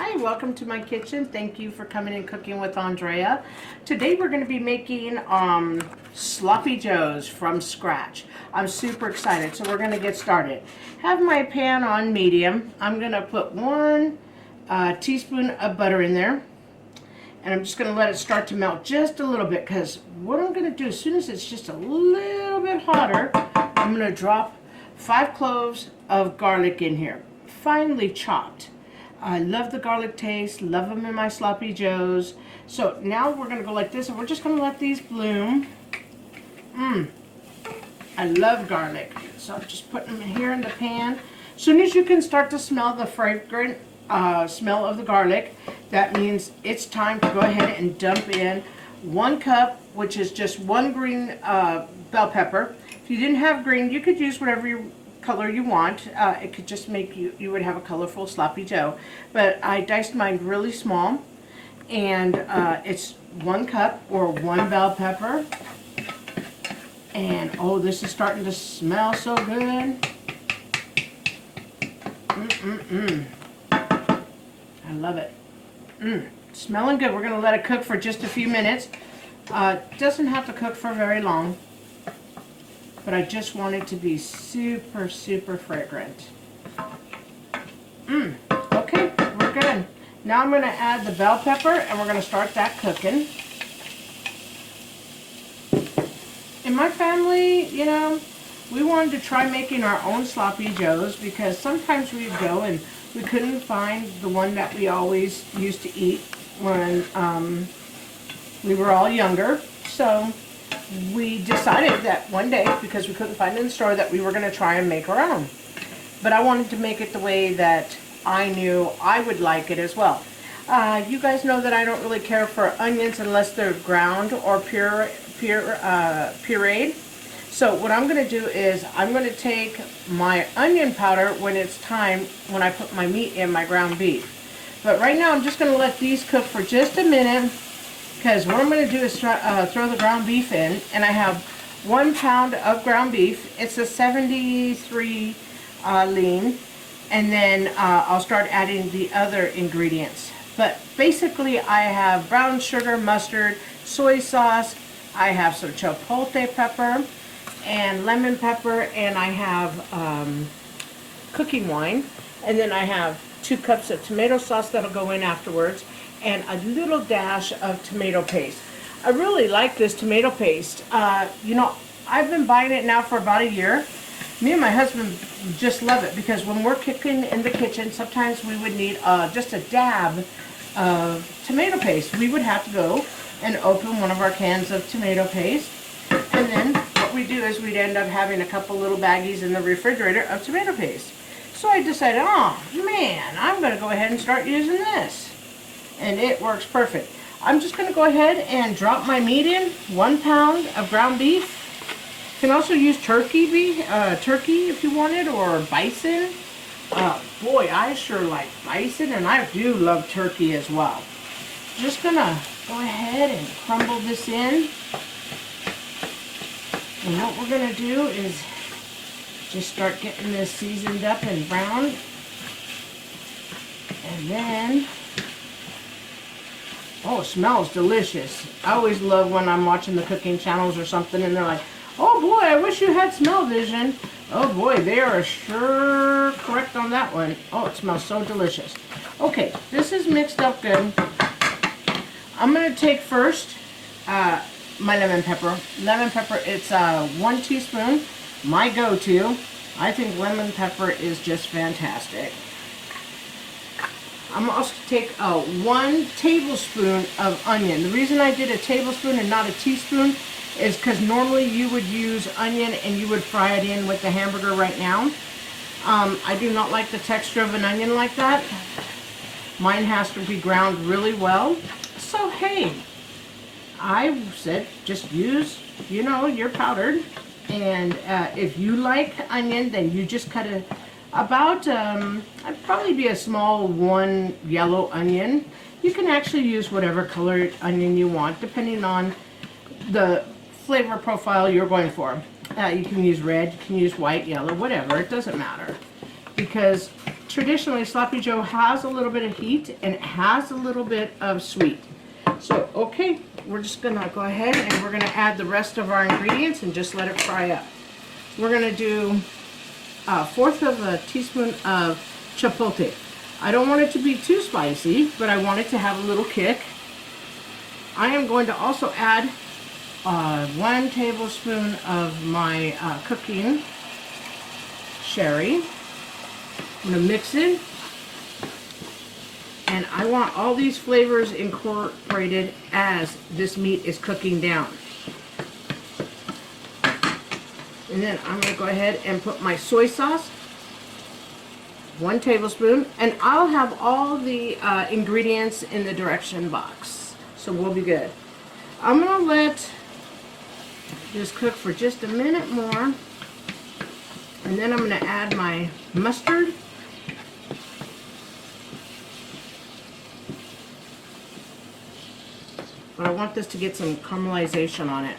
Hi, welcome to my kitchen. Thank you for coming and cooking with Andrea. Today we're going to be making sloppy joes from scratch. I'm super excited, so we're going to get started. Have my pan on medium. I'm going to put 1 teaspoon of butter in there. And I'm just going to let it start to melt just a little bit, because what I'm going to do as soon as it's just a little bit hotter, I'm going to drop 5 cloves of garlic in here, finely chopped. I love the garlic taste, love them in my sloppy joes. So now we're going to go like this, and we're just going to let these bloom. I love garlic. So I'm just putting them here in the pan. As soon as you can start to smell the fragrant smell of the garlic, that means it's time to go ahead and dump in 1 cup, which is just 1 green bell pepper. If you didn't have green, you could use whatever color you want. It could just make you would have a colorful sloppy joe. But I diced mine really small, and it's 1 cup or 1 bell pepper. And oh, this is starting to smell so good. I love it. Smelling good. We're going to let it cook for just a few minutes. Doesn't have to cook for very long, but I just want it to be super, super fragrant. Okay, we're good. Now I'm going to add the bell pepper, and we're going to start that cooking. In my family, you know, we wanted to try making our own sloppy joes, because sometimes we'd go and we couldn't find the one that we always used to eat when we were all younger. So we decided that one day, because we couldn't find it in the store, that we were going to try and make our own. But I wanted to make it the way that I knew I would like it as well. You guys know that I don't really care for onions unless they're ground or pureed. So what I'm going to do is I'm going to take my onion powder when it's time, when I put my meat in, my ground beef. But right now I'm just going to let these cook for just a minute, because what I'm going to do is throw the ground beef in. And I have 1 pound of ground beef. It's a 73 lean. And then I'll start adding the other ingredients. But basically I have brown sugar, mustard, soy sauce. I have some chipotle pepper and lemon pepper, and I have cooking wine, and then I have 2 cups of tomato sauce that'll go in afterwards, and a little dash of tomato paste. I really like this tomato paste. You know, I've been buying it now for about a year. Me and my husband just love it, because when we're cooking in the kitchen, sometimes we would need just a dab of tomato paste. We would have to go and open one of our cans of tomato paste, and then what we do is we'd end up having a couple little baggies in the refrigerator of tomato paste. So I decided, oh man, I'm going to go ahead and start using this. And it works perfect. I'm just going to go ahead and drop my meat in. 1 pound of ground beef. You can also use turkey if you wanted, or bison. Boy, I sure like bison, and I do love turkey as well. Just going to go ahead and crumble this in. And what we're going to do is just start getting this seasoned up and browned. And then, oh, it smells delicious. I always love when I'm watching the cooking channels or something, and they're like, oh boy, I wish you had smell vision. Oh boy, they are sure correct on that one. Oh, it smells so delicious. Okay, this is mixed up good. I'm going to take first my lemon pepper. Lemon pepper, it's 1 teaspoon. My go-to. I think lemon pepper is just fantastic. I'm also going to take 1 tablespoon of onion. The reason I did a tablespoon and not a teaspoon is because normally you would use onion and you would fry it in with the hamburger right now. I do not like the texture of an onion like that. Mine has to be ground really well. So hey, I said just use, you know, your powdered. And if you like onion, then you just cut it about, I'd probably be a small 1 yellow onion. You can actually use whatever colored onion you want, depending on the flavor profile you're going for. You can use red, you can use white, yellow, whatever, it doesn't matter. Because traditionally Sloppy Joe has a little bit of heat and it has a little bit of sweet. So, okay, we're just gonna go ahead and we're gonna add the rest of our ingredients and just let it fry up. We're gonna do a fourth of a teaspoon of chipotle. I don't want it to be too spicy, but I want it to have a little kick. I am going to also add 1 tablespoon of my cooking sherry. I'm going to mix it. And I want all these flavors incorporated as this meat is cooking down. And then I'm going to go ahead and put my soy sauce, 1 tablespoon, and I'll have all the ingredients in the direction box, so we'll be good. I'm going to let this cook for just a minute more, and then I'm going to add my mustard. But I want this to get some caramelization on it.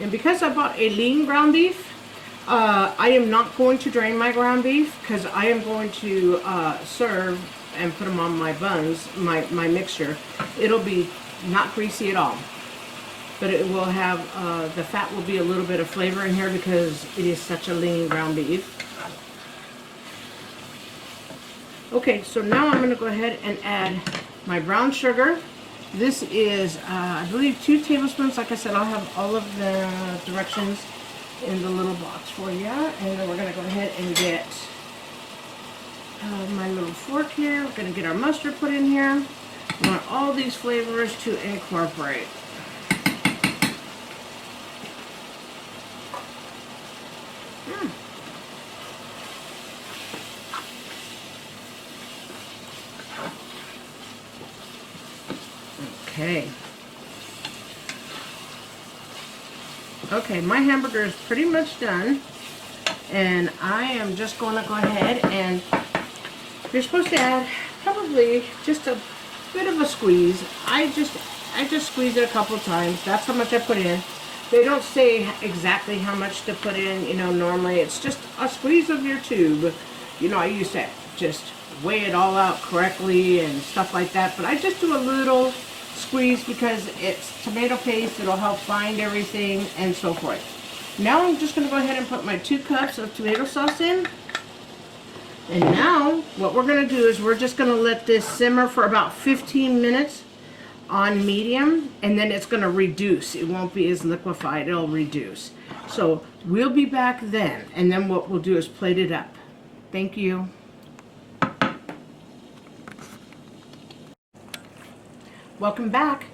And because I bought a lean ground beef, I am not going to drain my ground beef because I am going to serve and put them on my buns, my mixture. It'll be not greasy at all, but it will have, the fat will be a little bit of flavor in here because it is such a lean ground beef. Okay, so now I'm going to go ahead and add my brown sugar. This is, I believe, 2 tablespoons. Like I said, I'll have all of the directions in the little box for you. And then we're going to go ahead and get my little fork here. We're going to get our mustard put in here. We want all these flavors to incorporate. Okay. Okay, my hamburger is pretty much done. And I am just going to go ahead and you're supposed to add probably just a bit of a squeeze. I just squeeze it a couple times. That's how much I put in. They don't say exactly how much to put in, you know, normally it's just a squeeze of your tube. You know, I used to just weigh it all out correctly and stuff like that, but I just do a little squeeze because it's tomato paste. It'll help bind everything and so forth. Now I'm just going to go ahead and put my 2 cups of tomato sauce in. And now what we're going to do is we're just going to let this simmer for about 15 minutes on medium, and then it's going to reduce. It won't be as liquefied. It'll reduce. So we'll be back then, and then what we'll do is plate it up. Thank you. Welcome back.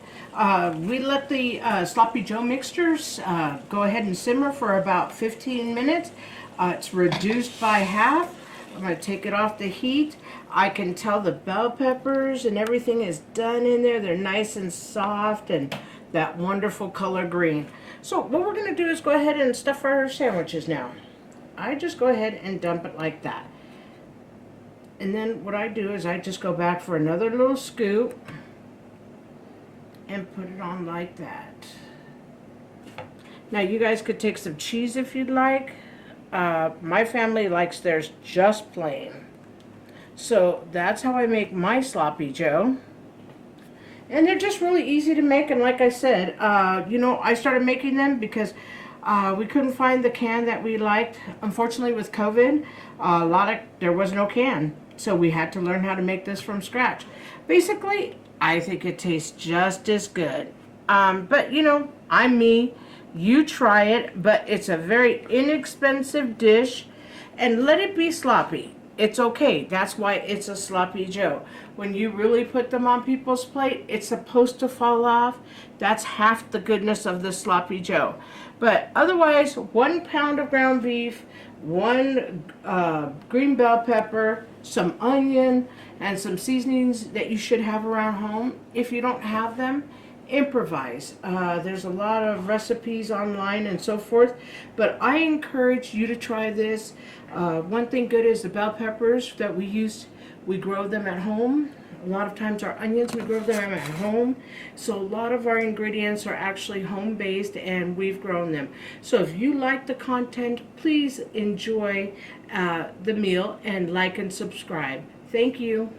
We let the Sloppy Joe mixtures go ahead and simmer for about 15 minutes. It's reduced by half. I'm going to take it off the heat. I can tell the bell peppers and everything is done in there. They're nice and soft and that wonderful color green. So what we're going to do is go ahead and stuff our sandwiches now. I just go ahead and dump it like that. And then what I do is I just go back for another little scoop and put it on like that. Now you guys could take some cheese if you'd like. My family likes theirs just plain. So that's how I make my Sloppy Joe. And they're just really easy to make, and like I said, you know, I started making them because we couldn't find the can that we liked. Unfortunately with COVID, there was no can. So we had to learn how to make this from scratch. Basically, I think it tastes just as good. But you know, I'm me. You try it, but it's a very inexpensive dish, and let it be sloppy. It's okay. That's why it's a Sloppy Joe. When you really put them on people's plate, it's supposed to fall off. That's half the goodness of the Sloppy Joe. But otherwise, 1 pound of ground beef, 1 green bell pepper, some onion, and some seasonings that you should have around home. If you don't have them, improvise. There's a lot of recipes online and so forth, but I encourage you to try this. One thing good is the bell peppers that we use, we grow them at home. A lot of times our onions, we grow them at home. So a lot of our ingredients are actually home-based and we've grown them. So if you like the content, please enjoy the meal and like and subscribe. Thank you.